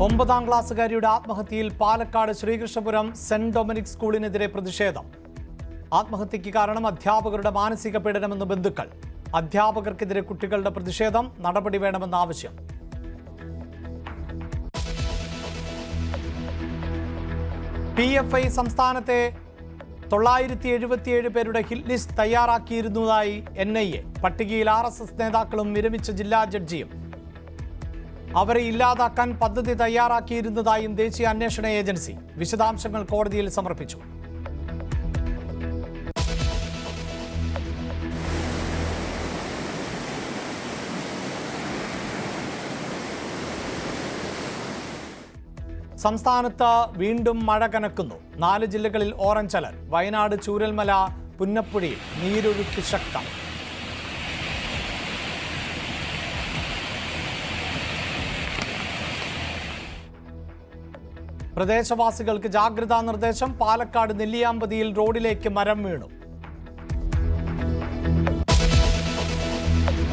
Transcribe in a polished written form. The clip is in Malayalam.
9ാം ക്ലാസ്സുകാരിയുടെ ആത്മഹത്യയിൽ പാലക്കാട് ശ്രീകൃഷ്ണപുരം സെന്റ് ഡൊമിനിക് സ്കൂളിനെതിരെ പ്രതിഷേധം. ആത്മഹത്യയ്ക്ക് കാരണം അധ്യാപകരുടെ മാനസിക പീഡനമെന്ന് ബന്ധുക്കൾ. അധ്യാപകർക്കെതിരെ കുട്ടികളുടെ പ്രതിഷേധം, നടപടി വേണമെന്ന ആവശ്യം. PFI സംസ്ഥാനത്തെ 977 പേരുടെ ഹിറ്റ് ലിസ്റ്റ് തയ്യാറാക്കിയിരുന്നതായി NIA. പട്ടികയിൽ RSS നേതാക്കളും വിരമിച്ച ജില്ലാ ജഡ്ജിയും. അവരെ ഇല്ലാതാക്കാൻ പദ്ധതി തയ്യാറാക്കിയിരുന്നതായും ദേശീയ അന്വേഷണ ഏജൻസി. വിശദാംശങ്ങൾ കോടതിയിൽ സമർപ്പിച്ചു. സംസ്ഥാനത്ത് വീണ്ടും മഴ കനക്കുന്നു. 4 ജില്ലകളിൽ ഓറഞ്ച് അലർട്ട്. വയനാട്, ചൂരൽമല, പുന്നപ്പുഴയിൽ നീരൊഴുക്ക് ശക്തം. പ്രദേശവാസികൾക്ക് ജാഗ്രതാ നിർദ്ദേശം. പാലക്കാട് നെല്ലിയാമ്പതിയിൽ റോഡിലേക്ക് മരം വീണു.